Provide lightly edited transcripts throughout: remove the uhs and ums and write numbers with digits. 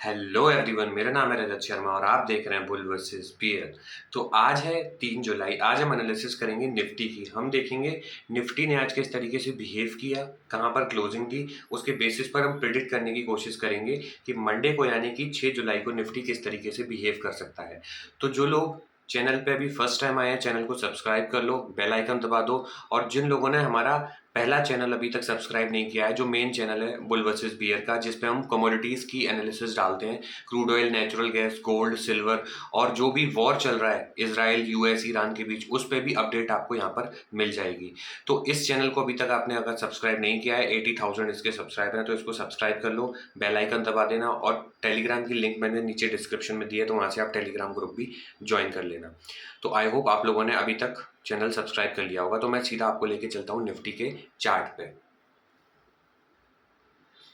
Hello everyone, मेरा नाम है रजत शर्मा और आप देख रहे हैं बुल वर्सेस बियर। तो आज है 3 जुलाई। आज हम एनालिसिस करेंगे निफ्टी की। हम देखेंगे निफ्टी ने आज किस तरीके से बिहेव किया, कहां पर क्लोजिंग दी, उसके बेसिस पर हम प्रिडिक्ट करने की कोशिश करेंगे कि मंडे को यानी कि 6 जुलाई को निफ्टी किस तरीके से बिहेव कर सकता है। तो जो लोग चैनल पे अभी फर्स्ट टाइम आए हैं, चैनल को सब्सक्राइब कर लो, बेल आइकन दबा दो। और जिन लोगों ने हमारा पहला चैनल अभी तक सब्सक्राइब नहीं किया है, जो मेन चैनल है बुल वर्सेस बियर का, जिसपे हम कमोडिटीज की एनालिसिस डालते हैं, crude oil, natural gas, gold, silver और जो भी वॉर चल रहा है इसराइल, यूएस, ईरान के बीच, उस पर भी अपडेट आपको यहाँ पर मिल जाएगी। तो इस चैनल को अभी तक आपने अगर सब्सक्राइब नहीं किया है, 80,000 इसके सब्सक्राइबर हैं, तो इसको सब्सक्राइब कर लो, बेल आइकन दबा देना। और टेलीग्राम की लिंक मैंने नीचे डिस्क्रिप्शन में दी है, तो वहाँ से आप टेलीग्राम ग्रुप भी ज्वाइन कर लेना। तो आई होप आप लोगों ने अभी तक चैनल सब्सक्राइब कर लिया होगा। तो मैं सीधा आपको लेके चलता हूँ निफ्टी के चार्ट पे।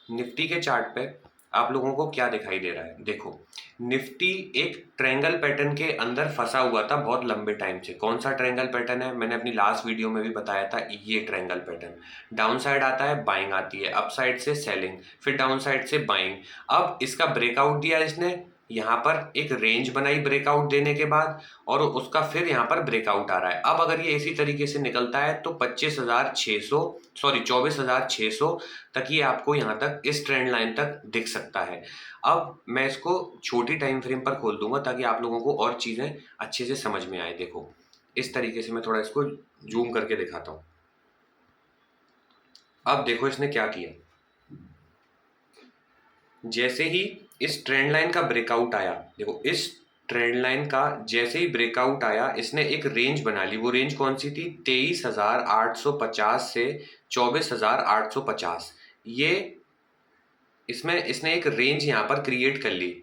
निफ्टी के चार्ट पे आप लोगों को क्या दिखाई दे रहा है? देखो, निफ्टी एक ट्रायंगल पैटर्न के अंदर फंसा हुआ था बहुत लंबे टाइम से। कौन सा ट्रायंगल पैटर्न है? मैंने अपनी लास्ट वीडियो में भी बताया था। ये ट्रायंगल पैटर्न, डाउन साइड आता है, बाइंग आती है, अप साइड से सेलिंग, फिर डाउन साइड से बाइंग। अब इसका ब्रेकआउट दिया इसने, यहाँ पर एक रेंज बनाई ब्रेकआउट देने के बाद, और उसका फिर यहाँ पर ब्रेकआउट आ रहा है। अब अगर ये इसी तरीके से निकलता है तो 24,600 तक ये आपको यहाँ तक इस ट्रेंड लाइन तक दिख सकता है। अब मैं इसको छोटी टाइम फ्रेम पर खोल दूंगा ताकि आप लोगों को और चीज़ें अच्छे से समझ में आए। देखो, इस तरीके से मैं थोड़ा इसको जूम करके दिखाता हूँ। अब देखो इसने क्या किया। जैसे ही इस ट्रेंड लाइन का ब्रेकआउट आया, देखो इस ट्रेंड लाइन का जैसे ही ब्रेकआउट आया, इसने एक रेंज बना ली। वो रेंज कौन सी थी? 23,850 से 24,850। ये इसमें इसने एक रेंज यहाँ पर क्रिएट कर ली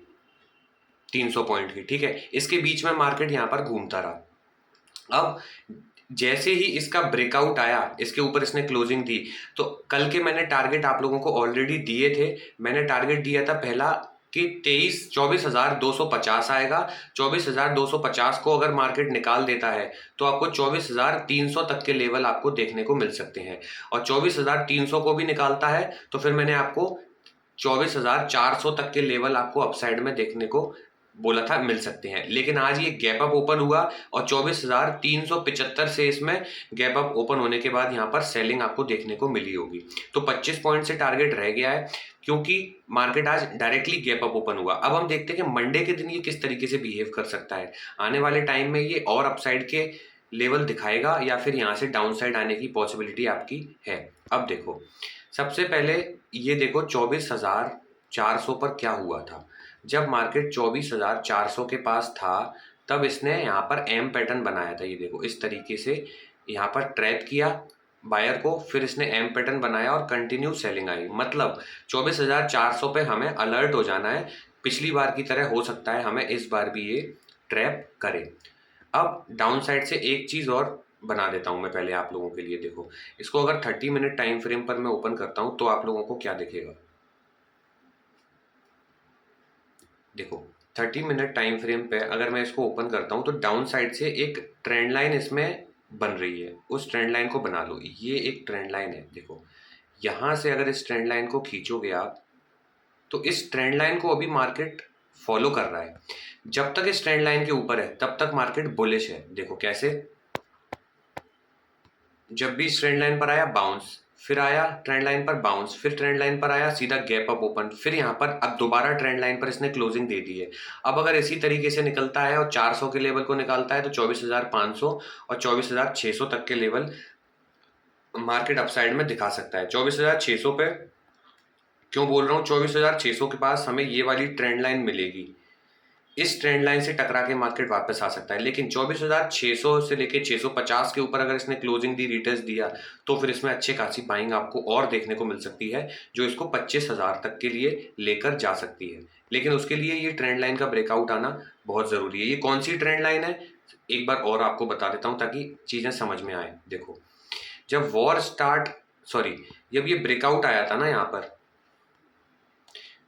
300 पॉइंट की। ठीक है, इसके बीच में मार्केट यहाँ पर घूमता रहा। अब जैसे ही इसका ब्रेकआउट आया, इसके ऊपर इसने क्लोजिंग दी। तो कल के मैंने टारगेट आप लोगों को ऑलरेडी दिए थे। मैंने टारगेट दिया था पहला कि 24,250 आएगा। 24,250 को अगर मार्केट निकाल देता है तो आपको 24,300 तक के लेवल आपको देखने को मिल सकते हैं। और 24,300 को भी निकालता है तो फिर मैंने आपको 24,400 तक के लेवल आपको अपसाइड में देखने को बोला था मिल सकते हैं। लेकिन आज ये गैप अप ओपन हुआ और 24,375 से इसमें गैप अप ओपन होने के बाद यहाँ पर सेलिंग आपको देखने को मिली होगी। तो 25 पॉइंट से टारगेट रह गया है, क्योंकि मार्केट आज डायरेक्टली गैप अप ओपन हुआ। अब हम देखते हैं कि मंडे के दिन ये किस तरीके से बिहेव कर सकता है। आने वाले टाइम में ये और अपसाइड के लेवल दिखाएगा या फिर यहाँ से डाउन साइड आने की पॉसिबिलिटी आपकी है। अब देखो, सबसे पहले ये देखो 24,400 पर क्या हुआ था। जब मार्केट 24,400 के पास था तब इसने यहाँ पर एम पैटर्न बनाया था। ये देखो इस तरीके से यहाँ पर ट्रैप किया बायर को, फिर इसने एम पैटर्न बनाया और कंटिन्यू सेलिंग आई। मतलब 24,400 पे हमें अलर्ट हो जाना है। पिछली बार की तरह हो सकता है हमें इस बार भी ये ट्रैप करे। अब डाउन साइड से एक चीज़ और बना देता हूँ मैं पहले आप लोगों के लिए। देखो, इसको अगर 30 मिनट टाइम फ्रेम पर मैं ओपन करता हूँ तो आप लोगों को क्या दिखेगा। देखो, 30 मिनट टाइम फ्रेम पे अगर मैं इसको ओपन करता हूँ तो डाउन साइड से एक ट्रेंड लाइन इसमें बन रही है। उस ट्रेंड लाइन को बना लो, ये एक ट्रेंड लाइन है। देखो, यहाँ से अगर इस ट्रेंड लाइन को खींचोगे आप तो इस ट्रेंड लाइन को अभी मार्केट फॉलो कर रहा है। जब तक इस ट्रेंड लाइन के ऊपर है तब तक मार्केट बुलिश है। देखो कैसे, जब भी इस ट्रेंड लाइन पर आया बाउंस, फिर आया ट्रेंड लाइन पर बाउंस, फिर ट्रेंड लाइन पर आया सीधा गैप अप ओपन, फिर यहाँ पर अब दोबारा ट्रेंड लाइन पर इसने क्लोजिंग दे दी है। अब अगर इसी तरीके से निकलता है और 400 के लेवल को निकालता है तो 24,500 और 24,600 तक के लेवल मार्केट अपसाइड में दिखा सकता है। 24,600 पे क्यों बोल रहा हूँ? 24,600 के पास हमें ये वाली ट्रेंड लाइन मिलेगी। इस ट्रेंड लाइन से टकरा के मार्केट वापस आ सकता है। लेकिन 24,600 से लेके 650 के ऊपर अगर इसने क्लोजिंग दी, रिटेस्ट दिया, तो फिर इसमें अच्छी खासी बाइंग आपको और देखने को मिल सकती है, जो इसको 25,000 तक के लिए लेकर जा सकती है। लेकिन उसके लिए ये ट्रेंड लाइन का ब्रेकआउट आना बहुत ज़रूरी है। ये कौन सी ट्रेंड लाइन है एक बार और आपको बता देता हूँ ताकि चीज़ें समझ में आए। देखो, जब वॉर स्टार्ट, सॉरी, जब ये ब्रेकआउट आया था ना यहाँ पर,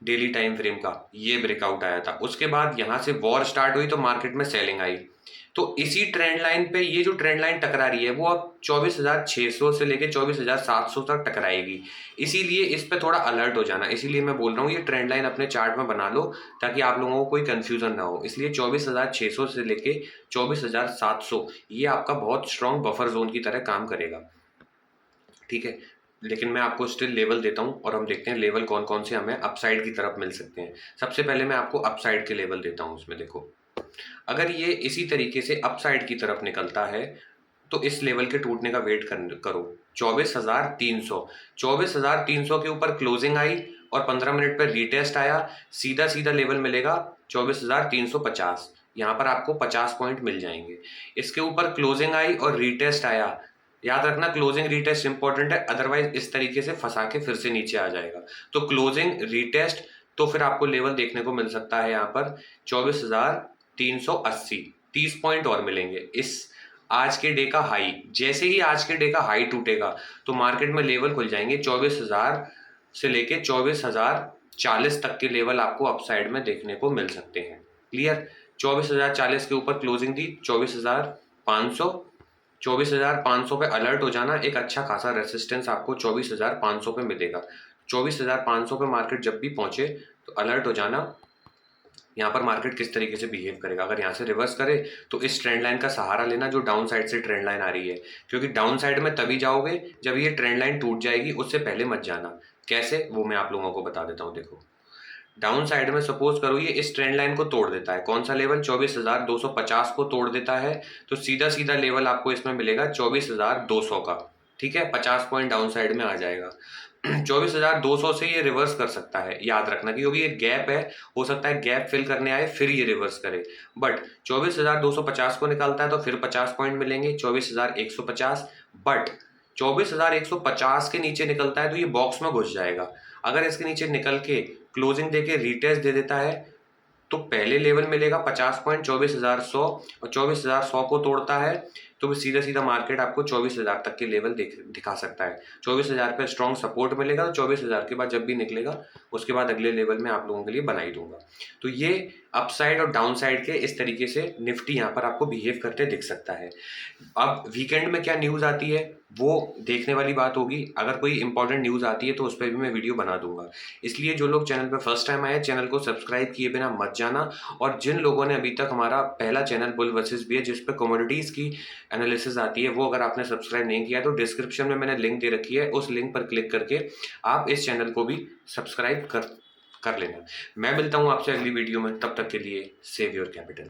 डेली टाइम फ्रेम का ये ब्रेकआउट आया था। उसके बाद यहाँ से वॉर स्टार्ट हुई तो मार्केट में सेलिंग आई। तो इसी ट्रेंड लाइन पे ये जो ट्रेंड लाइन टकरा रही है वो अब 24,600 से लेके 24,700 तक टकराएगी। इसीलिए इस पे थोड़ा अलर्ट हो जाना। इसीलिए मैं बोल रहा हूँ ये ट्रेंड लाइन अपने चार्ट में बना लो ताकि आप लोगों को कोई कंफ्यूजन ना हो। इसलिए 24,600 से लेके 24,700 ये आपका बहुत स्ट्रॉन्ग बफर जोन की तरह काम करेगा, ठीक है। लेकिन मैं आपको स्टिल लेवल देता हूँ और हम देखते हैं लेवल कौन कौन से हमें अपसाइड की तरफ मिल सकते हैं। सबसे पहले मैं आपको अपसाइड के लेवल देता हूँ। उसमें देखो, अगर ये इसी तरीके से अपसाइड की तरफ निकलता है तो इस लेवल के टूटने का वेट करो। 24,300, 24,300 के ऊपर क्लोजिंग आई और 15 मिनट पर रीटेस्ट आया, सीधा सीधा लेवल मिलेगा 24,350। यहाँ पर आपको 50 पॉइंट मिल जाएंगे। इसके ऊपर क्लोजिंग आई और रीटेस्ट आया, याद रखना क्लोजिंग रीटेस्ट इंपॉर्टेंट है, अदरवाइज इस तरीके से फंसा के फिर से नीचे आ जाएगा। तो क्लोजिंग रीटेस्ट, तो फिर आपको लेवल देखने को मिल सकता है यहाँ पर 24,380, 30 पॉइंट और मिलेंगे। इस आज के डे का हाई, जैसे ही आज के डे का हाई टूटेगा तो मार्केट में लेवल खुल जाएंगे 24,000 से लेके 24,040 तक के लेवल आपको अपसाइड में देखने को मिल सकते हैं। क्लियर? 24,040 के ऊपर क्लोजिंग दी 24,500, 24,500 पे अलर्ट हो जाना। एक अच्छा खासा रेसिस्टेंस आपको 24,500 पे मिलेगा। 24,500 पे मार्केट जब भी पहुंचे तो अलर्ट हो जाना यहाँ पर मार्केट किस तरीके से बिहेव करेगा। अगर यहाँ से रिवर्स करे तो इस ट्रेंड लाइन का सहारा लेना जो डाउन साइड से ट्रेंड लाइन आ रही है, क्योंकि डाउन साइड में तभी जाओगे जब ये ट्रेंड लाइन टूट जाएगी, उससे पहले मत जाना। कैसे, वो मैं आप लोगों को बता देता हूँ। देखो, डाउन साइड में सपोज करो ये इस ट्रेंड लाइन को तोड़ देता है, कौन सा लेवल, 24,250 को तोड़ देता है, तो सीधा सीधा लेवल आपको इसमें मिलेगा 24,200 का, ठीक है। 50 पॉइंट डाउन साइड में आ जाएगा। 24,200 से ये रिवर्स कर सकता है, याद रखना, क्योंकि ये गैप है, हो सकता है गैप फिल करने आए फिर ये रिवर्स करे। बट 24,250 को निकालता है तो फिर 50 पॉइंट मिलेंगे, 24,150। बट 24,150 के नीचे निकलता है तो ये बॉक्स में घुस जाएगा। अगर इसके नीचे निकल के क्लोजिंग देके रीटेस्ट दे देता है तो पहले लेवल मिलेगा 50 पॉइंट 24,100, और 24,100 को तोड़ता है तो सीधा सीधा मार्केट आपको 24,000 तक के लेवल दिखा सकता है। 24,000 पे स्ट्रॉन्ग सपोर्ट मिलेगा तो 24,000 के बाद जब भी निकलेगा उसके बाद अगले लेवल में आप लोगों के लिए बना ही दूंगा। तो ये अपसाइड और डाउन साइड के इस तरीके से निफ्टी यहाँ पर आपको बिहेव करते दिख सकता है। अब वीकेंड में क्या न्यूज़ आती है वो देखने वाली बात होगी। अगर कोई इंपॉर्टेंट न्यूज़ आती है तो उस पर भी मैं वीडियो बना दूंगा। इसलिए जो लोग चैनल पर फर्स्ट टाइम आए, चैनल को सब्सक्राइब किए बिना मत जाना। और जिन लोगों ने अभी तक हमारा पहला चैनल बुल वर्सेस बियर जिस पे कमोडिटीज़ की एनालिसिस आती है वो अगर आपने सब्सक्राइब नहीं किया तो डिस्क्रिप्शन में मैंने लिंक दे रखी है, उस लिंक पर क्लिक करके आप इस चैनल को भी सब्सक्राइब कर लेना। मैं मिलता हूँ आपसे अगली वीडियो में, तब तक के लिए सेव योर कैपिटल।